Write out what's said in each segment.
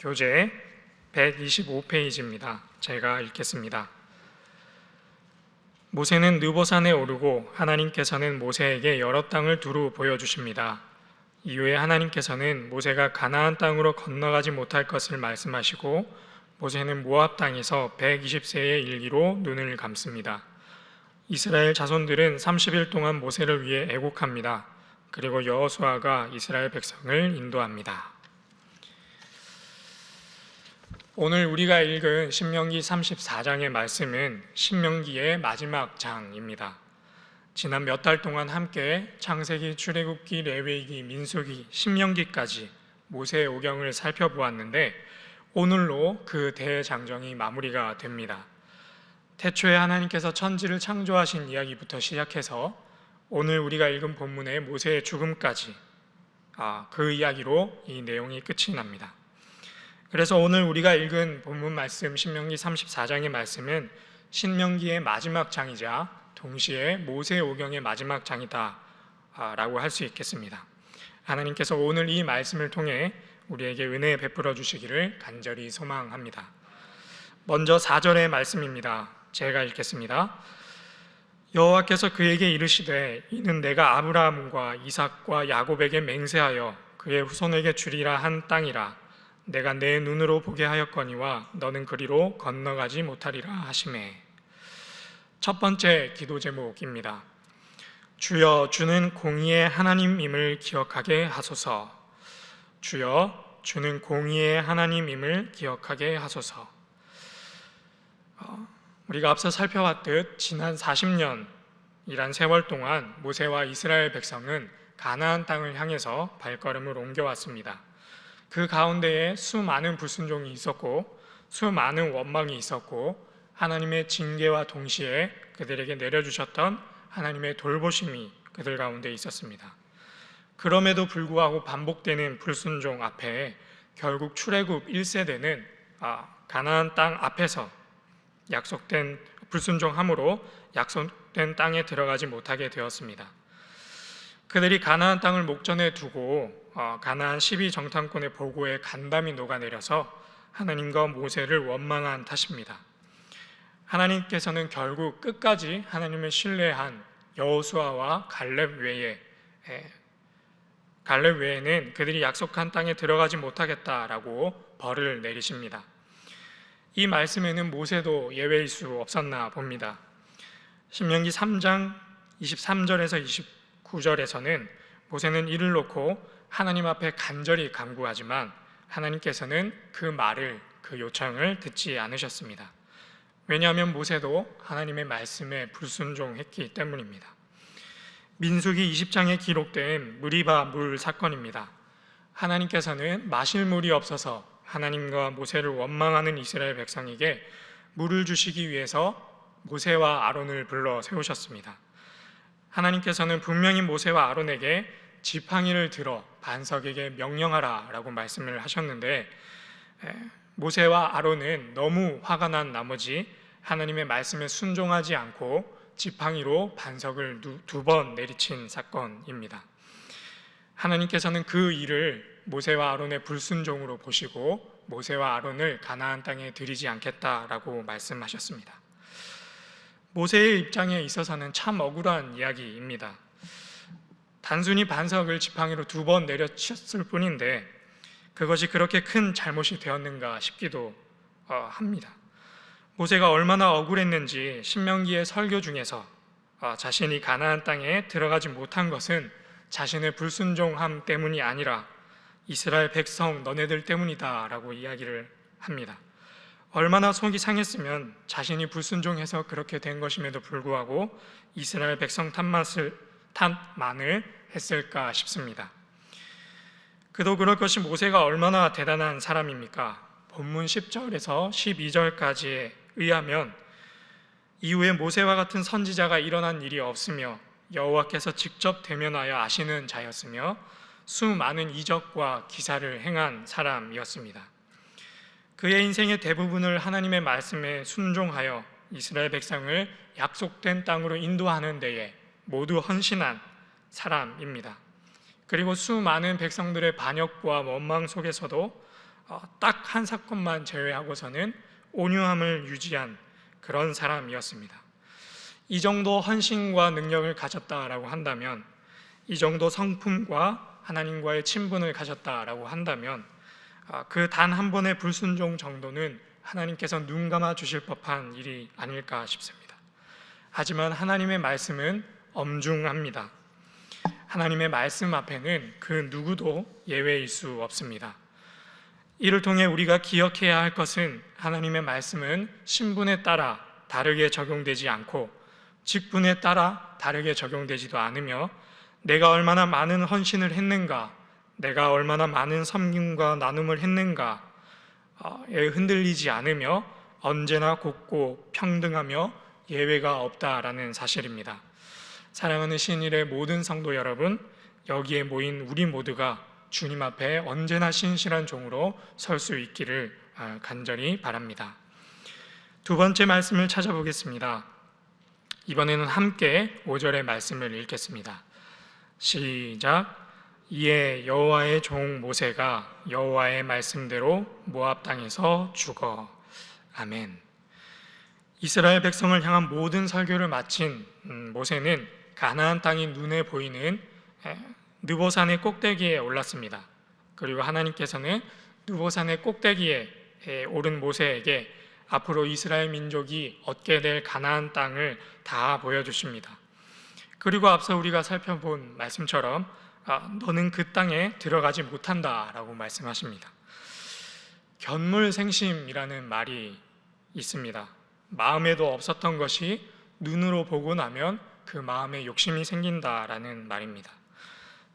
교재 125페이지입니다. 제가 읽겠습니다. 모세는 느보산에 오르고 하나님께서는 모세에게 여러 땅을 두루 보여주십니다. 이후에 하나님께서는 모세가 가나안 땅으로 건너가지 못할 것을 말씀하시고 모세는 모압 땅에서 120세의 일기로 눈을 감습니다. 이스라엘 자손들은 30일 동안 모세를 위해 애곡합니다. 그리고 여호수아가 이스라엘 백성을 인도합니다. 오늘 우리가 읽은 신명기 34장의 말씀은 신명기의 마지막 장입니다. 지난 몇 달 동안 함께 창세기, 출애굽기, 레위기, 민수기, 신명기까지 모세의 오경을 살펴보았는데 오늘로 그 대장정이 마무리가 됩니다. 태초에 하나님께서 천지를 창조하신 이야기부터 시작해서 오늘 우리가 읽은 본문의 모세의 죽음까지 그 이야기로 이 내용이 끝이 납니다. 그래서 오늘 우리가 읽은 본문 말씀 신명기 34장의 말씀은 신명기의 마지막 장이자 동시에 모세 오경의 마지막 장이다 라고 할 수 있겠습니다. 하나님께서 오늘 이 말씀을 통해 우리에게 은혜 베풀어 주시기를 간절히 소망합니다. 먼저 4절의 말씀입니다. 제가 읽겠습니다. 여호와께서 그에게 이르시되 이는 내가 아브라함과 이삭과 야곱에게 맹세하여 그의 후손에게 주리라 한 땅이라. 내가 내 눈으로 보게 하였거니와 너는 그리로 건너가지 못하리라 하시매. 첫 번째 기도 제목입니다. 주여, 주는 공의의 하나님임을 기억하게 하소서. 주여, 주는 공의의 하나님임을 기억하게 하소서. 우리가 앞서 살펴봤듯 지난 40년이란 세월 동안 모세와 이스라엘 백성은 가나안 땅을 향해서 발걸음을 옮겨왔습니다. 그 가운데에 수많은 불순종이 있었고 수많은 원망이 있었고 하나님의 징계와 동시에 그들에게 내려주셨던 하나님의 돌보심이 그들 가운데 있었습니다. 그럼에도 불구하고 반복되는 불순종 앞에 결국 출애굽 1세대는 가나안 땅 앞에서 약속된 불순종함으로 약속된 땅에 들어가지 못하게 되었습니다. 그들이 가나안 땅을 목전에 두고 가나안 12정탐꾼의 보고에 간담이 녹아내려서 하나님과 모세를 원망한 탓입니다. 하나님께서는 결국 끝까지 하나님을 신뢰한 여호수아와 갈렙 외에는 그들이 약속한 땅에 들어가지 못하겠다라고 벌을 내리십니다. 이 말씀에는 모세도 예외일 수 없었나 봅니다. 신명기 3장 23절에서 29절에서는 모세는 이를 놓고 하나님 앞에 간절히 간구하지만 하나님께서는 그 말을, 그 요청을 듣지 않으셨습니다. 왜냐하면 모세도 하나님의 말씀에 불순종했기 때문입니다. 민수기 20장에 기록된 무리바 물 사건입니다. 하나님께서는 마실 물이 없어서 하나님과 모세를 원망하는 이스라엘 백성에게 물을 주시기 위해서 모세와 아론을 불러 세우셨습니다. 하나님께서는 분명히 모세와 아론에게 지팡이를 들어 반석에게 명령하라 라고 말씀을 하셨는데 모세와 아론은 너무 화가 난 나머지 하나님의 말씀에 순종하지 않고 지팡이로 반석을 두 번 내리친 사건입니다. 하나님께서는 그 일을 모세와 아론의 불순종으로 보시고 모세와 아론을 가나안 땅에 들이지 않겠다라고 말씀하셨습니다. 모세의 입장에 있어서는 참 억울한 이야기입니다. 단순히 반석을 지팡이로 두 번 내려쳤을 뿐인데 그것이 그렇게 큰 잘못이 되었는가 싶기도 합니다. 모세가 얼마나 억울했는지 신명기의 설교 중에서 자신이 가나안 땅에 들어가지 못한 것은 자신의 불순종함 때문이 아니라 이스라엘 백성 너네들 때문이다 라고 이야기를 합니다. 얼마나 속이 상했으면 자신이 불순종해서 그렇게 된 것임에도 불구하고 이스라엘 백성 탓만을 했을까 싶습니다. 그도 그럴 것이 모세가 얼마나 대단한 사람입니까? 본문 10절에서 12절까지에 의하면 이후에 모세와 같은 선지자가 일어난 일이 없으며 여호와께서 직접 대면하여 아시는 자였으며 수많은 이적과 기사를 행한 사람이었습니다. 그의 인생의 대부분을 하나님의 말씀에 순종하여 이스라엘 백성을 약속된 땅으로 인도하는 데에 모두 헌신한 사람입니다. 그리고 수많은 백성들의 반역과 원망 속에서도 딱 한 사건만 제외하고서는 온유함을 유지한 그런 사람이었습니다. 이 정도 헌신과 능력을 가졌다라고 한다면, 이 정도 성품과 하나님과의 친분을 가졌다라고 한다면, 그 단 한 번의 불순종 정도는 하나님께서 눈 감아 주실 법한 일이 아닐까 싶습니다. 하지만 하나님의 말씀은 엄중합니다. 하나님의 말씀 앞에는 그 누구도 예외일 수 없습니다. 이를 통해 우리가 기억해야 할 것은, 하나님의 말씀은 신분에 따라 다르게 적용되지 않고 직분에 따라 다르게 적용되지도 않으며, 내가 얼마나 많은 헌신을 했는가, 내가 얼마나 많은 섬김과 나눔을 했는가에 흔들리지 않으며 언제나 곱고 평등하며 예외가 없다라는 사실입니다. 사랑하는 신일의 모든 성도 여러분, 여기에 모인 우리 모두가 주님 앞에 언제나 신실한 종으로 설 수 있기를 간절히 바랍니다. 두 번째 말씀을 찾아보겠습니다. 이번에는 함께 5절의 말씀을 읽겠습니다. 시작. 이에 여호와의 종 모세가 여호와의 말씀대로 모압 땅에서 죽어. 아멘. 이스라엘 백성을 향한 모든 설교를 마친 모세는 가나안 땅이 눈에 보이는 느보산의 꼭대기에 올랐습니다. 그리고 하나님께서는 느보산의 꼭대기에 오른 모세에게 앞으로 이스라엘 민족이 얻게 될 가나안 땅을 다 보여주십니다. 그리고 앞서 우리가 살펴본 말씀처럼 너는 그 땅에 들어가지 못한다라고 말씀하십니다. 견물생심이라는 말이 있습니다. 마음에도 없었던 것이 눈으로 보고 나면 그 마음에 욕심이 생긴다라는 말입니다.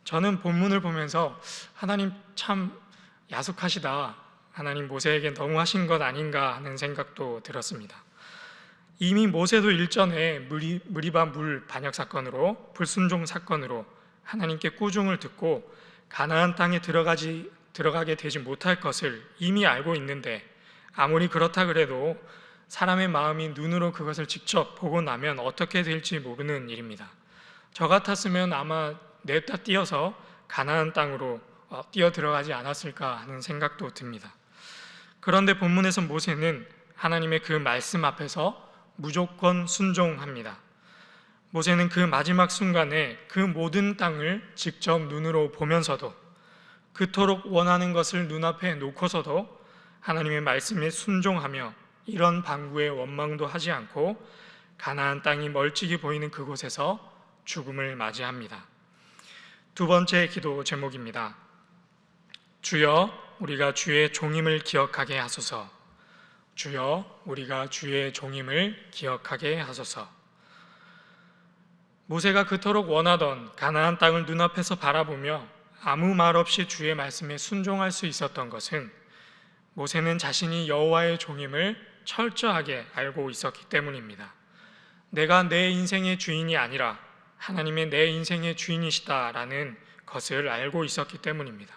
저는 본문을 보면서 하나님 참 야속하시다, 하나님 모세에게 너무 하신 것 아닌가 하는 생각도 들었습니다. 이미 모세도 일전에 무리바 물 반역 사건으로, 불순종 사건으로 하나님께 꾸중을 듣고 가나안 땅에 들어가게 되지 못할 것을 이미 알고 있는데, 아무리 그렇다 그래도 사람의 마음이 눈으로 그것을 직접 보고 나면 어떻게 될지 모르는 일입니다. 저 같았으면 아마 냅다 뛰어서 가나안 땅으로 뛰어 들어가지 않았을까 하는 생각도 듭니다. 그런데 본문에서 모세는 하나님의 그 말씀 앞에서 무조건 순종합니다. 모세는 그 마지막 순간에 그 모든 땅을 직접 눈으로 보면서도, 그토록 원하는 것을 눈앞에 놓고서도 하나님의 말씀에 순종하며 이런 방구의 원망도 하지 않고 가나안 땅이 멀찍이 보이는 그곳에서 죽음을 맞이합니다. 두 번째 기도 제목입니다. 주여, 우리가 주의 종임을 기억하게 하소서. 주여, 우리가 주의 종임을 기억하게 하소서. 모세가 그토록 원하던 가나안 땅을 눈앞에서 바라보며 아무 말 없이 주의 말씀에 순종할 수 있었던 것은, 모세는 자신이 여호와의 종임을 철저하게 알고 있었기 때문입니다. 내가 내 인생의 주인이 아니라 하나님의 내 인생의 주인이시다라는 것을 알고 있었기 때문입니다.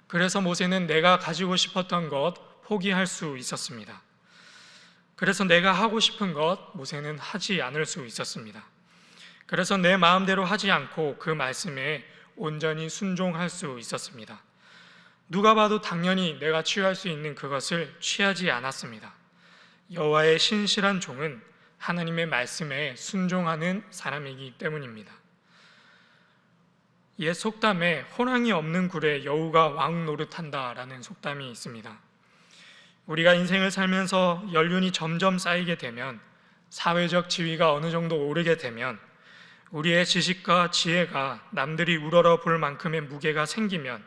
그래서 모세는 내가 가지고 싶었던 것 포기할 수 있었습니다. 그래서 내가 하고 싶은 것 모세는 하지 않을 수 있었습니다. 그래서 내 마음대로 하지 않고 그 말씀에 온전히 순종할 수 있었습니다. 누가 봐도 당연히 내가 취할 수 있는 그것을 취하지 않았습니다. 여호와의 신실한 종은 하나님의 말씀에 순종하는 사람이기 때문입니다. 옛 속담에 호랑이 없는 굴에 여우가 왕 노릇한다라는 속담이 있습니다. 우리가 인생을 살면서 연륜이 점점 쌓이게 되면, 사회적 지위가 어느 정도 오르게 되면, 우리의 지식과 지혜가 남들이 우러러 볼 만큼의 무게가 생기면,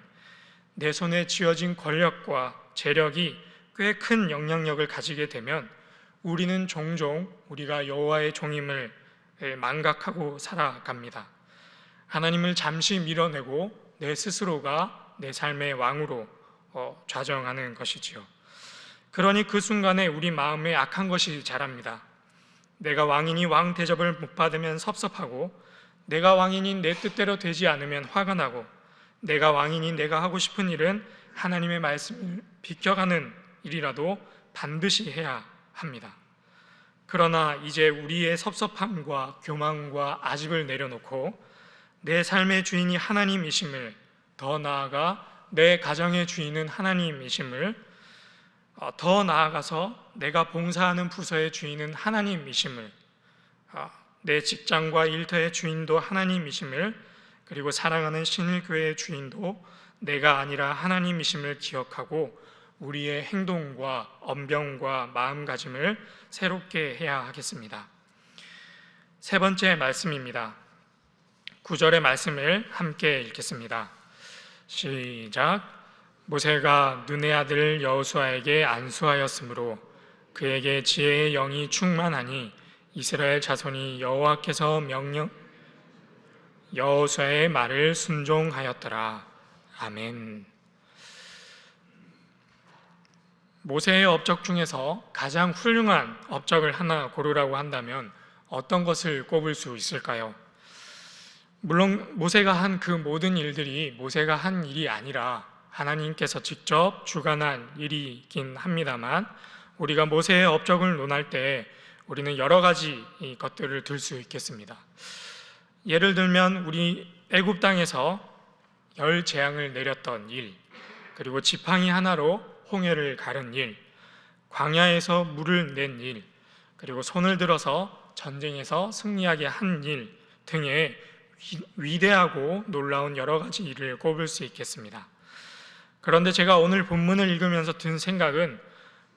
내 손에 쥐어진 권력과 재력이 꽤 큰 영향력을 가지게 되면 우리는 종종 우리가 여호와의 종임을 망각하고 살아갑니다. 하나님을 잠시 밀어내고 내 스스로가 내 삶의 왕으로 좌정하는 것이지요. 그러니 그 순간에 우리 마음에 악한 것이 자랍니다. 내가 왕이니 왕 대접을 못 받으면 섭섭하고, 내가 왕이니 내 뜻대로 되지 않으면 화가 나고, 내가 왕이니 내가 하고 싶은 일은 하나님의 말씀을 비껴가는 일이라도 반드시 해야 합니다. 그러나 이제 우리의 섭섭함과 교만과 아집을 내려놓고 내 삶의 주인이 하나님이심을, 더 나아가 내 가정의 주인은 하나님이심을, 더 나아가서 내가 봉사하는 부서의 주인은 하나님이심을, 내 직장과 일터의 주인도 하나님이심을, 그리고 사랑하는 신일교회의 주인도 내가 아니라 하나님이심을 기억하고 우리의 행동과 언변과 마음가짐을 새롭게 해야 하겠습니다. 세 번째 말씀입니다. 9절의 말씀을 함께 읽겠습니다. 시작. 모세가 눈의 아들 여호수아에게 안수하였으므로 그에게 지혜의 영이 충만하니 이스라엘 자손이 여호와께서 명령 여호수아의 말을 순종하였더라. 아멘. 모세의 업적 중에서 가장 훌륭한 업적을 하나 고르라고 한다면 어떤 것을 꼽을 수 있을까요? 물론 모세가 한 그 모든 일들이 모세가 한 일이 아니라 하나님께서 직접 주관한 일이긴 합니다만, 우리가 모세의 업적을 논할 때 우리는 여러 가지 것들을 들 수 있겠습니다. 예를 들면 우리 애굽 땅에서 열 재앙을 내렸던 일, 그리고 지팡이 하나로 홍해를 가른 일, 광야에서 물을 낸 일, 그리고 손을 들어서 전쟁에서 승리하게 한 일 등의 위대하고 놀라운 여러 가지 일을 꼽을 수 있겠습니다. 그런데 제가 오늘 본문을 읽으면서 든 생각은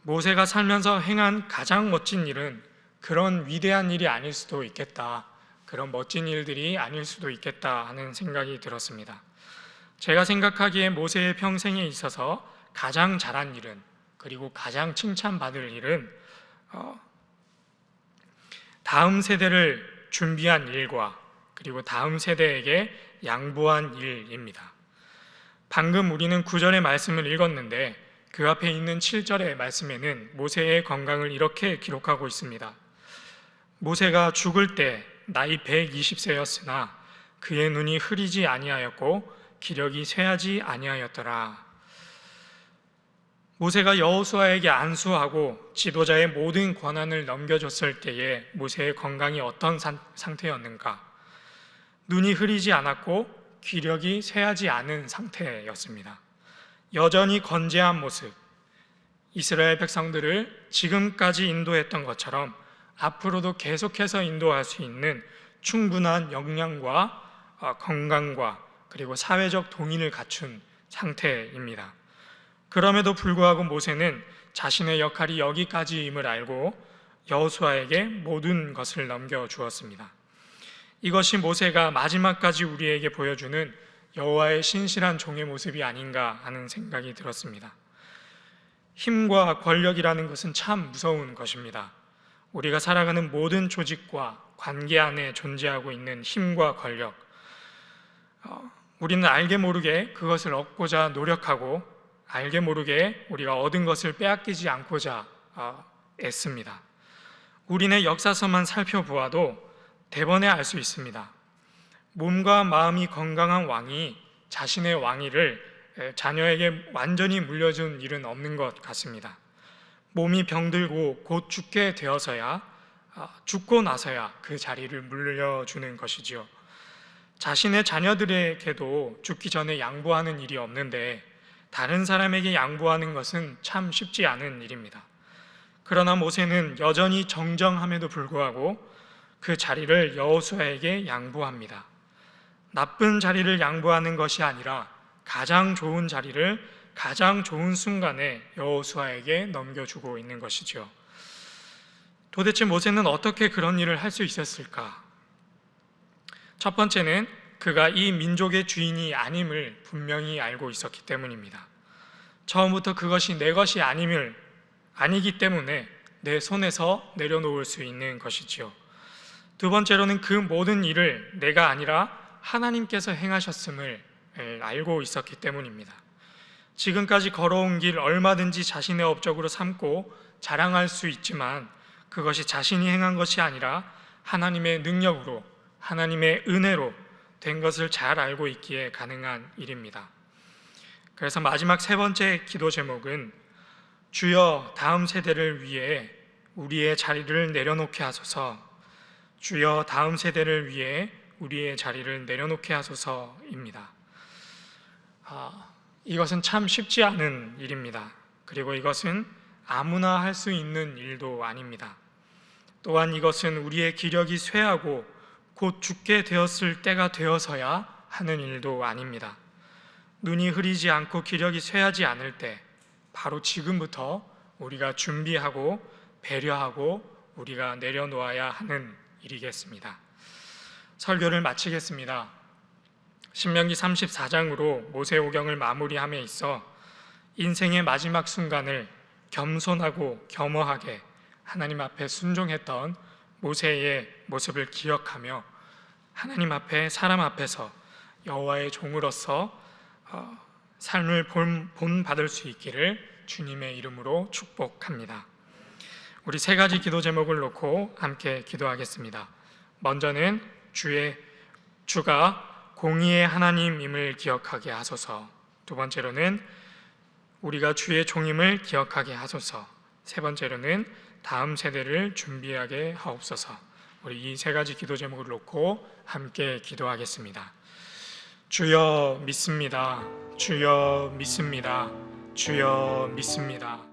모세가 살면서 행한 가장 멋진 일은 그런 위대한 일이 아닐 수도 있겠다, 그런 멋진 일들이 아닐 수도 있겠다 하는 생각이 들었습니다. 제가 생각하기에 모세의 평생에 있어서 가장 잘한 일은, 그리고 가장 칭찬받을 일은 다음 세대를 준비한 일과 그리고 다음 세대에게 양보한 일입니다. 방금 우리는 9절의 말씀을 읽었는데 그 앞에 있는 7절의 말씀에는 모세의 건강을 이렇게 기록하고 있습니다. 모세가 죽을 때 나이 120세였으나 그의 눈이 흐리지 아니하였고 기력이 쇠하지 아니하였더라. 모세가 여호수아에게 안수하고 지도자의 모든 권한을 넘겨줬을 때에 모세의 건강이 어떤 상태였는가? 눈이 흐리지 않았고 기력이 쇠하지 않은 상태였습니다. 여전히 건재한 모습, 이스라엘 백성들을 지금까지 인도했던 것처럼 앞으로도 계속해서 인도할 수 있는 충분한 역량과 건강과 그리고 사회적 동의를 갖춘 상태입니다. 그럼에도 불구하고 모세는 자신의 역할이 여기까지임을 알고 여호수아에게 모든 것을 넘겨주었습니다. 이것이 모세가 마지막까지 우리에게 보여주는 여호와의 신실한 종의 모습이 아닌가 하는 생각이 들었습니다. 힘과 권력이라는 것은 참 무서운 것입니다. 우리가 살아가는 모든 조직과 관계 안에 존재하고 있는 힘과 권력, 우리는 알게 모르게 그것을 얻고자 노력하고 알게 모르게 우리가 얻은 것을 빼앗기지 않고자 애씁니다. 우리네 역사서만 살펴보아도 대번에 알 수 있습니다. 몸과 마음이 건강한 왕이 자신의 왕위를 자녀에게 완전히 물려준 일은 없는 것 같습니다. 몸이 병들고 곧 죽게 되어서야, 죽고 나서야 그 자리를 물려주는 것이지요. 자신의 자녀들에게도 죽기 전에 양보하는 일이 없는데 다른 사람에게 양보하는 것은 참 쉽지 않은 일입니다. 그러나 모세는 여전히 정정함에도 불구하고 그 자리를 여호수아에게 양보합니다. 나쁜 자리를 양보하는 것이 아니라 가장 좋은 자리를 가장 좋은 순간에 여호수아에게 넘겨주고 있는 것이죠. 도대체 모세는 어떻게 그런 일을 할 수 있었을까? 첫 번째는 그가 이 민족의 주인이 아님을 분명히 알고 있었기 때문입니다. 처음부터 그것이 내 것이 아니기 때문에 내 손에서 내려놓을 수 있는 것이지요. 두 번째로는 그 모든 일을 내가 아니라 하나님께서 행하셨음을 알고 있었기 때문입니다. 지금까지 걸어온 길 얼마든지 자신의 업적으로 삼고 자랑할 수 있지만 그것이 자신이 행한 것이 아니라 하나님의 능력으로, 하나님의 은혜로 된 것을 잘 알고 있기에 가능한 일입니다. 그래서 마지막 세 번째 기도 제목은 주여 다음 세대를 위해 우리의 자리를 내려놓게 하소서, 주여 다음 세대를 위해 우리의 자리를 내려놓게 하소서입니다. 이것은 참 쉽지 않은 일입니다. 그리고 이것은 아무나 할 수 있는 일도 아닙니다. 또한 이것은 우리의 기력이 쇠하고 곧 죽게 되었을 때가 되어서야 하는 일도 아닙니다. 눈이 흐리지 않고 기력이 쇠하지 않을 때, 바로 지금부터 우리가 준비하고 배려하고 우리가 내려놓아야 하는 일이겠습니다. 설교를 마치겠습니다. 신명기 34장으로 모세오경을 마무리함에 있어 인생의 마지막 순간을 겸손하고 겸허하게 하나님 앞에 순종했던 모세의 모습을 기억하며 하나님 앞에, 사람 앞에서 여호와의 종으로서 삶을 본받을 수 있기를 주님의 이름으로 축복합니다. 우리 세 가지 기도 제목을 놓고 함께 기도하겠습니다. 먼저는 주가 공의의 하나님임을 기억하게 하소서. 두 번째로는 우리가 주의 종임을 기억하게 하소서. 세 번째로는 다음 세대를 준비하게 하옵소서. 우리 이 세 가지 기도 제목을 놓고 함께 기도하겠습니다. 주여 믿습니다. 주여 믿습니다. 주여 믿습니다.